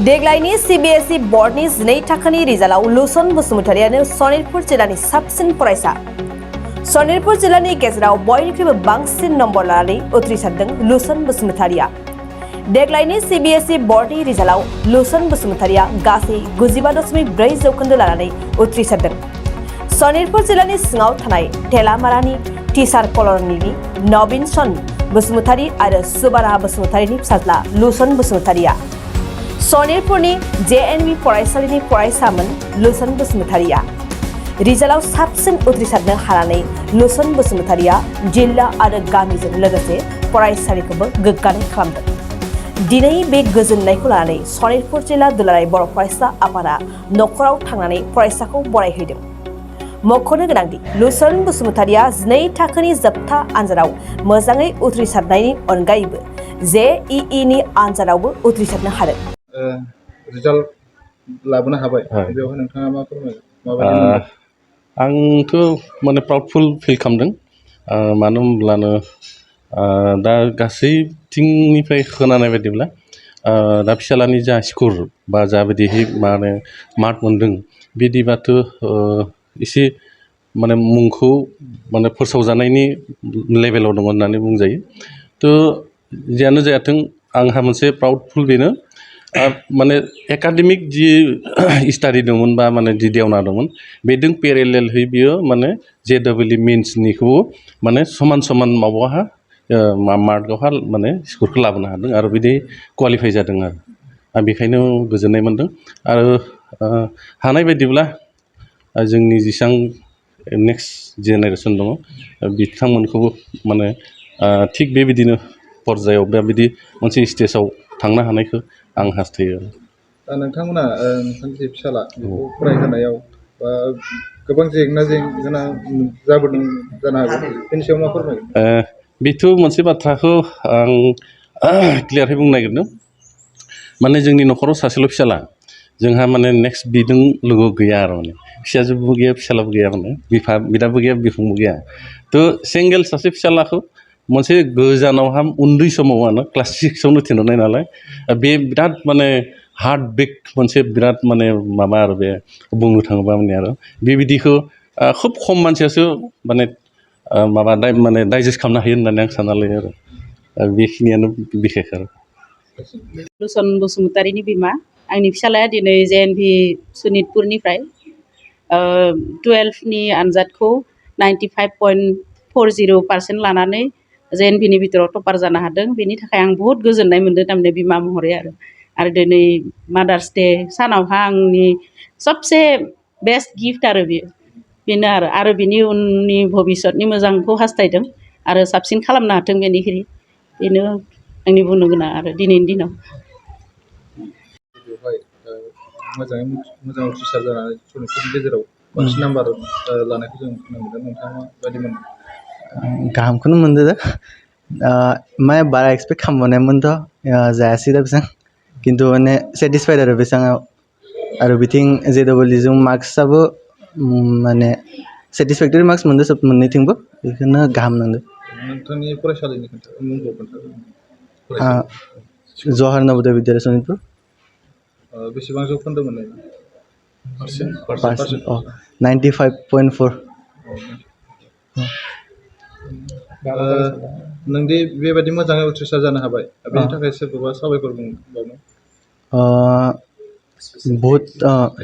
देग्लायनि Cbse बोर्डनि 12 थाखोनि रिजाल्टआव Lucerne बसुमतारियानो Sonitpur जिल्लानि साबसिन फरायसा। सनितपुर जिल्लानि गेजेराव बयनिख्रुइबो बांसिन नम्बर लानानै उथ्रिसारदों लुसन बसुमतारिया। देग्लायनि Cbse बोर्डनि रिजाल्टआव लुसन बसुमतारिया गासै 95.4 जौखोन्दो लानानै उथ्रिसारदों। सनितपुर जिल्लानि सिङाव थानाय टेलामारानि टिचार कलनीनि नवीन सन बसुमतारी आरो सुबाना बसुमतारीनि फिसाज्ला लुसन बसुमतारिया। सनितपुरनि JNV फरायसालिनि फरायसामोन लुसन बसुमतारिया। रिजाल्टआव साबसिन उथ्रिसारनो हानानै लुसन बसुमतारिया जिल्ला आरो गामिजों लोगोसे फरायसालिखौबो गोग्गानाय खालामदों। दिनै बे गोजोननायखौ लानानै सनितपुर जिल्ला दुलाराय बर' फरायसा आफादा नखराव थांनानै फरायसाखौ बरायहैदों। मख'नो गोनांदि लुसन बसुमतारिया 12 थाखोनि जोबथा आनजादाव मोजाङै उथ्रिसारनायनि अनगायैबो JEE नि आनजादावबो उथ्रिसारनो हादों। रिजाल्ट लाबोनो हाबाय बेवहाय नोंथाङा मा फोरमायो माबायदि मोनदों? आंथ' माने प्राउडफुल फिल खालामदों। मानो होनब्लानो दा गासैथिंनिफ्राय खोनानाय बायदिब्ला दा फिसालानि जा स्कर बा जाबायदिहै माने मार्क मोनदों बिदिबाथ' एसे माने मुंखौ माने फोसावजानायनि लेभेलाव दङ होननानै बुंजायो। थ' जियानो जायाथों आंहा मोनसे प्राउडफुल बेनो माने एकाडेमिक जि स्टाडि दंमोन बा माने जि देवना दंमोन बेजों पेरेलेलहै बियो माने JEE मेन्सनिखौ माने समान समान माबाहा मार्कआवहा माने स्करखौ लाबोनो हादों आरो बिदि क्वालिफाइ जादों आरो आं बेखायनो गोजोननाय मोनदों। आरो हानाय बायदिब्ला जोंनि जेसां नेक्स्ट जेनेरेसन दङ बिथांमोनखौबो माने थिग बेबायदिनो पर्यायाव बेबायदि मोनसे स्टेजाव थांनो हानायखौ आं हास्थायो। दा नोंथांमोना नोंथांनि फिसाला बेखौ फरायहोनायाव बा गोबां जेंना जाबोदों जानो हागौ बेनि सायाव मा फोरमायो? बेथ' मोनसे बाथ्राखौ आं क्लियारहै बुंनो नागिरदों। माने जोंनि न'खराव सासेल' फिसाला जोंहा माने नेक्स्ट बिदों लोगो गैया आरो माने फिसाजोबो गैया फिसालाबो गैया माने बिदाबो गैया बिफंबो गैया। थ' सिंगेल सासे फिसालाखौ मोनसे गोजानावहा उन्दै समावनो क्लास 6आवनो थिनहरनाय नालाय बे बिराद माने हार्ट ब्रेक मोनसे बिराद माने माबा आरो बे बुंनो थाङोबा माने आरो बेबायदिखौ खोब खम मानसियासो माने माबा माने डाइजेस्ट खालामनो हायो होननानै आं सानना लायो आरो बेखिनियानो बिखेख आरो। लुसन बसुमतारिनि बिमा आंनि फिसालाया दिनै JNV सनितपुरनिफ्राय 12नि आनजादखौ 95.40% लानानै JNVनि बिथोराव टपार जानो हादों। बेनि थाखाय आं बहुत गोजोननाय मोनदों थारमाने बिमा महरै आरो दिनै मादार्स डे सानावहा आंनि सबसे बेस्ट गिफ्ट आरो बेनो आरो बिनि उननि भबिसतनि मोजांखौ हास्थायदों आरो साबसिन खालामनो हाथों बेनिख्रुइ बेनो आंनि बुंनो गोनां आरो दिनैनि दिनाव। बेवहाय मोजां उथ्रिसार जानानै सनितपुरनि गेजेराव बांसिन नाम्बार लानायखौ जों खोनानो मोनदों। नोंथाङा माबायदि मोनदों? गाहामखौनो मोनदों माने बारा एक्सपेक्ट खालामबोनायमोनथ' जायासै दा बेसेबां खिन्थु माने सेटिसफाइड आरो बेसेबां आरो बिथिं JEE जों मार्क्सआबो माने सेटिसफेक्टरि मार्क्स मोनदों सोब मोननैथिंबो बेखौनो गाहाम नांदों। नोंथांनि फरायसालिनि मुंखौ खोन्थादों। जवाहर नवोदय विद्यालय सनितपुर। बेसेबां जौखोन्दो मोननाय? 95.4। नोंदि बेबायदि मोजाङै उथ्रिसार जानो हाबाय बेनि थाखाय सोरखौबा साबायखर बुंबावनो? बहुत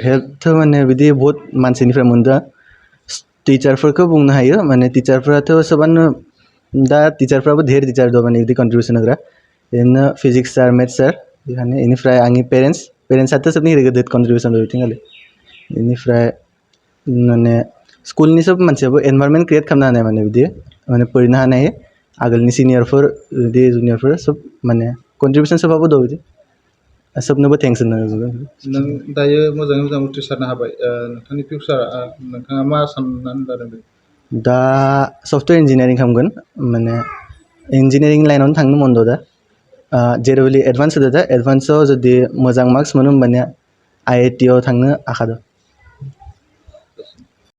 हेल्प माने बिदि बहुत मानसिनिफ्राय मोनदों। टिचारफोरखौ बुंनो हायो माने टिचारफोराथ' सोबानो दा टिचारफ्राबो धेर टिचार दं माने बिदि कन्ट्रिबिउसन होग्रा बिदिनो फिजिक्स सार मेथ्स सार बेनिफ्राय आंनि पेरेन्टसआथ' सबनि गिदिर कन्ट्रिबिउसन दं बिथिंगालि बेनिफ्राय माने स्कुलनि सब मानसियाबो एनभारमेन्ट क्रिएट खालामनो हानाय माने बिदि माने फरायनो हानाय आगोलनि सिनियरफोर बिदि जुनियरफोर सब माने कन्ट्रिबिउसन सोबाबो दं बिदि सबनोबो थेंक्स होनो। नों दायो मोजाङै मोजां उथ्रिसारनो हाबाय नोंथांनि फिउचार नोंथाङा मा साननानै लादों? दा सफ्टवेयर इन्जिनियारिं खालामगोन माने इन्जिनियारिं लाइनावनो थांनो मन दं दा जेरैबायदि एडभान्स होदो दा एडभान्सआव जुदि मोजां मार्क्स मोनो होमबानिया IIT आव थांनो आखा दं।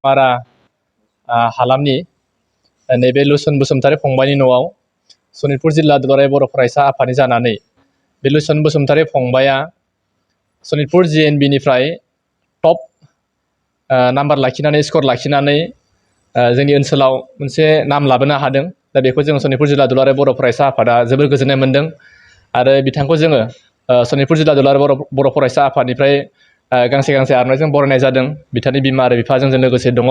बारा हालामनि नैबे लुसन बसुमतारी फंबायनि न'आव सनितपुर जिल्ला दुलाराय बर' फरायसा आफादनि जानानै बे लुसन बसुमतारी फंबाया सनितपुर JNB-निफ्राय टप नाम्बार लाखिनानै स्कर लाखिनानै जोंनि ओनसोलाव मोनसे नाम लाबोनो हादों। दा बेखौ जों सनितपुर जिल्ला दुलाराय बर' फरायसा आफादा जोबोर गोजोननाय मोन्दों आरो बिथांखौ जोङो सनितपुर जिल्ला दुलाराय बर' फरायसा आफादनिफ्राय गांसे गांसे आर'नाइजों बरायनाय जादों। बिथांनि बिमा आरो बिफा जोंजों लोगोसे दङ।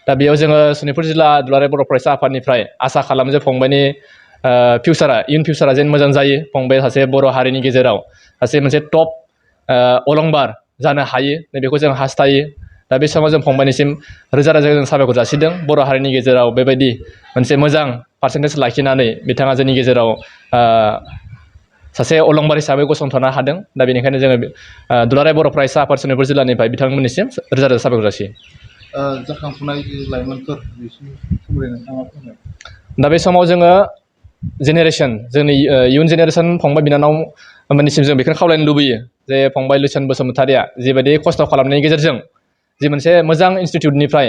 दा बेयाव जोङो सनितपुर जिल्ला दुलाराय बर' फरायसा आफादनिफ्राय आसा खालामो जे फंबायनि इयुन फिउचारा जेन मोजां जायो। फंबाया सासे बर' हारिनि गेजेराव सासे मोनसे टप अलंबार जानो हायो बेखौ जों हास्थायो। दा बे समाव जों फंबायनिसिम रोजा रोजा जों साबायखर जासिदों। बर' हारिनि गेजेराव बेबायदि मोनसे मोजां पार्सेन्टेज लाखिनानै बिथाङा जोंनि गेजेराव सासे अलंबार हिसाबै गसंथानो हादों। दा बेनिखायनो जोङो दुलाराय बर' फरायसा आफाद सनितपुर जिल्लानिफ्राय बिथांमोननिसिम रोजा रोजा साबायखर जासियो। जाखांफुनाय जि लाइमोनफोर बिसोरनि सोमोन्दै नोंथाङा फोरमाय। दा बे समाव जोङो जेनेरेसन जोंनि इयुन जेनेरेसन फंबाय बिनानावमोननिसिम जों बेखौनो खावलायनो लुबैयो जे फंबाय लुचेन बसुमतारिया जिबायदि खस्थ' खालामनायनि गेजेरजों जि मोनसे मोजां इनस्टिटिउटनिफ्राय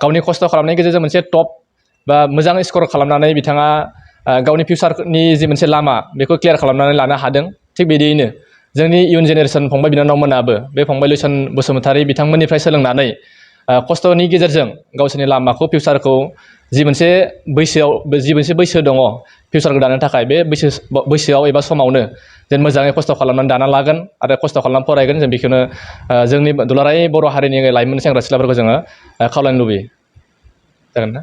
गावनि खस्थ' खालामनायनि गेजेरजों मोनसे टप बा मोजां स्कर खालामनानै बिथाङा गावनि फिउचारनि जि मोनसे लामा बेखौ क्लियार खालामनानै लानो हादों। थिग बिदियैनो जोंनि इयुन जेनेरेसन फंबाय बिनानावमोनाबो बे फंबाय लुचेन बसुमतारि बिथांमोननिफ्राय सोलोंनानै खस्थ'नि गेजेरजों गावसोरनि लामाखौ फिउचारखौ जि मोनसे बैसो दङ फिउचारखौ दानो थाखाय बे बैसोआव एबा समावनो जेन मोजाङै खस्थ' खालामनानै दाना लागोन आरो खस्थ' खालामनानै फरायगोन। जों बेखौनो जोंनि दुलाराय बर' हारिनि लाइमोन सेंग्रा सिख्लाफोरखौ जोङो खावलायनो लुबैयो। जागोन ना?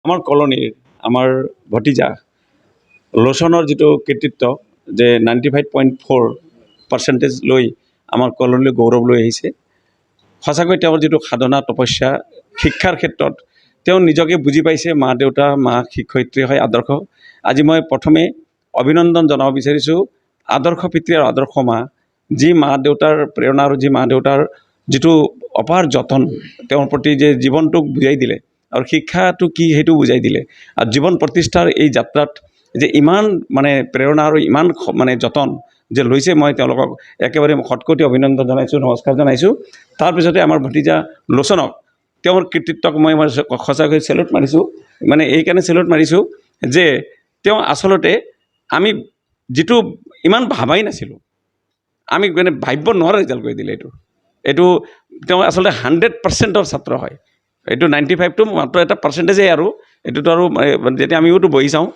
আমাৰ কলনীৰ আমাৰ ভতিজা লোচনৰ যিটো কৃতিত্ব যে 95.4% লৈ আমাৰ কলনীলৈ গৌৰৱ লৈ আহিছে। সঁচাকৈ তেওঁৰ যিটো সাধনা তপস্যা শিক্ষাৰ ক্ষেত্ৰত তেওঁ নিজকে বুজি পাইছে। মা দেউতা মা শিক্ষয়িত্ৰী হয় আদৰ্শ। আজি মই প্ৰথমে অভিনন্দন জনাব বিচাৰিছোঁ আদৰ্শ পিতৃ আৰু আদৰ্শ মা, যি মা দেউতাৰ প্ৰেৰণা আৰু যি মা দেউতাৰ যিটো অপাৰ যতন তেওঁৰ প্ৰতি যে জীৱনটোক বুজাই দিলে আৰু শিক্ষাটো কি সেইটো বুজাই দিলে আৰু জীৱন প্ৰতিষ্ঠাৰ এই যাত্ৰাত যে ইমান মানে প্ৰেৰণা আৰু ইমান মানে যতন যে লৈছে, মই তেওঁলোকক একেবাৰে শতকোটি অভিনন্দন জনাইছোঁ, নমস্কাৰ জনাইছোঁ। তাৰপিছতে আমাৰ ভতিজা লোচনক তেওঁৰ কৃতিত্বক মই সঁচাকৈ চেলুট মাৰিছোঁ। মানে এইকাৰণে চেলুট মাৰিছোঁ যে তেওঁ আচলতে আমি যিটো ইমান ভাবাই নাছিলোঁ, আমি মানে ভাবিব নোৱাৰা ৰিজাল্ট কৰি দিলে। এইটো তেওঁ আচলতে 100%ৰ ছাত্ৰ হয়। এইটো 95টো মাত্ৰ এটা পাৰ্চেণ্টেজেই আৰু এইটোতো আৰু যেতিয়া আমিওতো বহি চাওঁ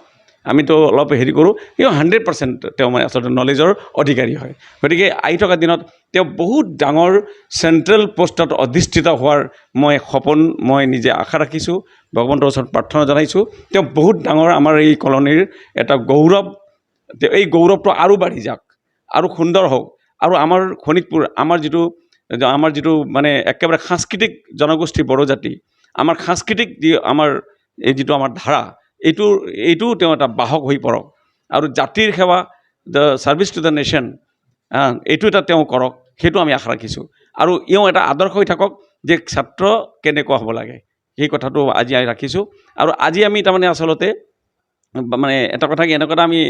আমিতো অলপ হেৰি কৰোঁ, কিন্তু 100% তেওঁ মানে আচলতে নলেজৰ অধিকাৰী হয়। গতিকে আহি থকা দিনত তেওঁ বহুত ডাঙৰ চেণ্ট্ৰেল পোষ্টত অধিষ্ঠিত হোৱাৰ মই সপোন মই নিজে আশা ৰাখিছোঁ, ভগৱন্তৰ ওচৰত প্ৰাৰ্থনা জনাইছোঁ। তেওঁ বহুত ডাঙৰ আমাৰ এই কলনীৰ এটা গৌৰৱ। এই গৌৰৱটো আৰু বাঢ়ি যাওক আৰু সুন্দৰ হওক আৰু আমাৰ শোণিতপুৰ আমাৰ যিটো মানে একেবাৰে সাংস্কৃতিক জনগোষ্ঠী বড়ো জাতি, আমাৰ সাংস্কৃতিক যি আমাৰ এই যিটো আমাৰ ধাৰা এইটো তেওঁ এটা বাহক হৈ পৰক আৰু জাতিৰ সেৱা the service to the nation এইটো এটা তেওঁ কৰক, সেইটো আমি আশা ৰাখিছোঁ। আৰু ইও এটা আদৰ্শ হৈ থাকক যে ছাত্ৰ কেনেকুৱা হ'ব লাগে, সেই কথাটো আজি আমি ৰাখিছোঁ। আৰু আজি আমি তাৰমানে আচলতে মানে এটা কথা কি এনেকুৱা এটা আমি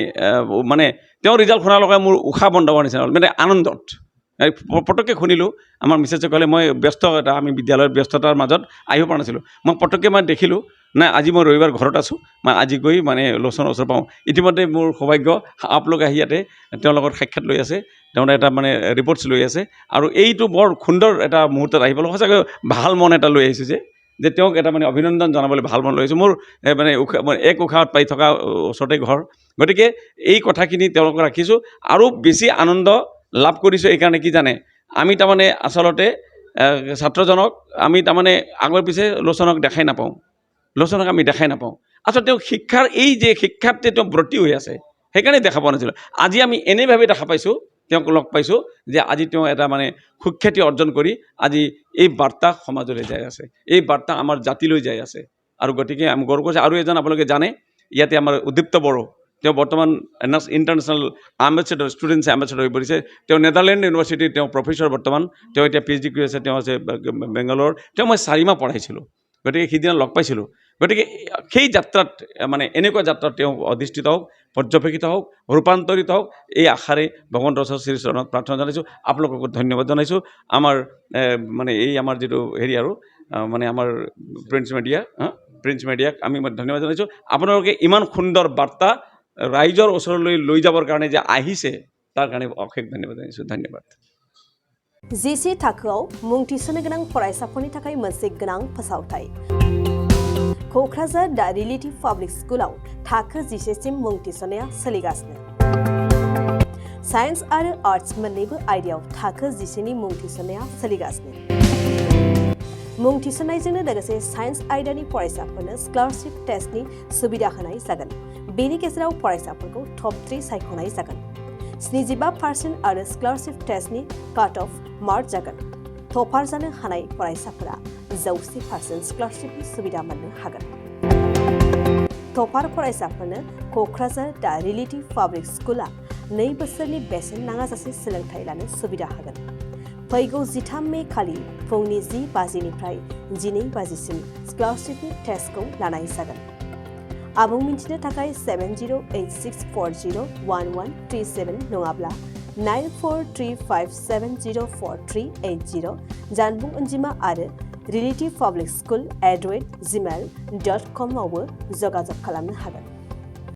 মানে তেওঁ ৰিজাল্ট শুনাৰ লগে মোৰ উশাহ বন্ধ হোৱাৰ নিচিনা হ'ল, মানে আনন্দত পটককৈ শুনিলোঁ। আমাৰ মিছেছে ক'লে মই আমি বিদ্যালয়ৰ ব্যস্ততাৰ মাজত আহিব পৰা নাছিলোঁ। মই পটককৈ মই দেখিলোঁ নাই আজি মই ৰবিবাৰ ঘৰত আছোঁ, মই আজি গৈ মানে লোচনৰ ওচৰ পাওঁ। ইতিমধ্যে মোৰ সৌভাগ্য আপোনালোক আহি ইয়াতে তেওঁৰ লগত সাক্ষাৎ লৈ আছে, তেওঁ এটা মানে ৰিপৰ্টছ লৈ আছে। আৰু এইটো বৰ সুন্দৰ এটা মুহূৰ্তত আহি পেলাই সঁচাকৈ ভাল মন এটা লৈ আহিছোঁ যে তেওঁক এটা মানে অভিনন্দন জনাবলৈ ভাল মন লৈ আহিছোঁ। মোৰ মানে এক উশাহত পাই থকা ওচৰতে ঘৰ। গতিকে এই কথাখিনি তেওঁলোকক ৰাখিছোঁ আৰু বেছি আনন্দ লাভ কৰিছোঁ। এইকাৰণে কি জানে, আমি তাৰমানে আচলতে ছাত্ৰজনক আমি তাৰমানে আগৰ পিছে লোচনক দেখাই নাপাওঁ, আমি দেখাই নাপাওঁ। আচলতে তেওঁ শিক্ষাৰ এই যে শিক্ষাত তেওঁ ব্ৰতী হৈ আছে সেইকাৰণে দেখা পোৱা নাছিলোঁ। আজি আমি এনেভাৱে দেখা পাইছোঁ, তেওঁক লগ পাইছোঁ যে আজি তেওঁ এটা মানে সুখ্যাতি অৰ্জন কৰি আজি এই বাৰ্তা সমাজলৈ যাই আছে, এই বাৰ্তা আমাৰ জাতিলৈ যাই আছে। আৰু গতিকে আমি গৌৰৱ কৰিছোঁ। আৰু এজন আপোনালোকে জানে ইয়াতে আমাৰ উদ্দীপ্ত বড়ো, তেওঁ বৰ্তমান ইণ্টাৰনেশ্যনেল এম্বেচেডৰ ষ্টুডেণ্টছ এম্বেচেডৰ হৈ পৰিছে। তেওঁ নেদাৰলেণ্ড ইউনিভাৰ্চিটিৰ তেওঁ প্ৰফেচৰ বৰ্তমান, তেওঁ এতিয়া PhD কৰি আছে। তেওঁ আছে বেংগালোৰ। তেওঁ মই 4 মাহ পঢ়াইছিলোঁ, গতিকে সিদিনা লগ পাইছিলোঁ। গতিকে সেই যাত্ৰাত মানে এনেকুৱা যাত্ৰাত তেওঁ অধিষ্ঠিত হওক, পৰ্যবেক্ষিত হওক, ৰূপান্তৰিত হওক, এই আশাৰে ভগৱন্তৰ ওচৰত শ্ৰীচৰণত প্ৰাৰ্থনা জনাইছোঁ। আপোনালোককো ধন্যবাদ জনাইছোঁ। আমাৰ মানে এই আমাৰ যিটো হেৰি আৰু মানে আমাৰ প্ৰিন্স মিডিয়াক আমি ধন্যবাদ জনাইছোঁ। আপোনালোকে ইমান সুন্দৰ বাৰ্তা ৰাইজৰ ওচৰলৈ লৈ যাবৰ কাৰণে যে আহিছে তাৰ কাৰণে অশেষ ধন্যবাদ জনাইছোঁ। ধন্যবাদ। जिसे थाखोआव मुं थिसननो गोनां फरायसाफोरनि थाखाय मोनसे गोनां फोसावथाय। क'क्राझार दा रिलेटिभ पाब्लिक स्कुलाव थाखो 10सिम मुं थिसननाया सोलिगासिनो। साइन्स आरो आर्ट्स मोन्नैबो आयदायाव थाखो 10नि मुं थिसननाया सोलिगासिनो। मुं थिसननायजोंनो लोगोसे साइन्स आयदानि फरायसाफोरनो स्कलारशिप टेस्टनि सुबिदा होनाय जागोन। बेनि गेजेराव फरायसाफोरखौ टप 3 सायख'नाय जागोन। 75% आरो स्कलारशिप टेस्टनि काट अफ मार्क जागोन। टपार जानो हानाय फरायसाफोरा 100% स्कलारशिपनि सुबिदा मोननो हागोन। टपार फरायसाफोरनो क'क्राझार दा रिलेटिभ पाब्लिक स्कुला 2 बोसोरनि बेसेन नाङाजासे सोलोंथाइ लानो सुबिदा होगोन। फैगौ 13 मे खालि फुंनि 10 बाजिनिफ्राय 12 बाजिसिम स्कलारशिपनि टेस्टखौ लानाय जागोन। आबुं मिन्थिनो थाखाय 7086401137 नङाब्ला 9435704380 जानबुं अनजिमा आरो relativepublicschool@gmail.com आवबो जगाजग खालामनो हागोन।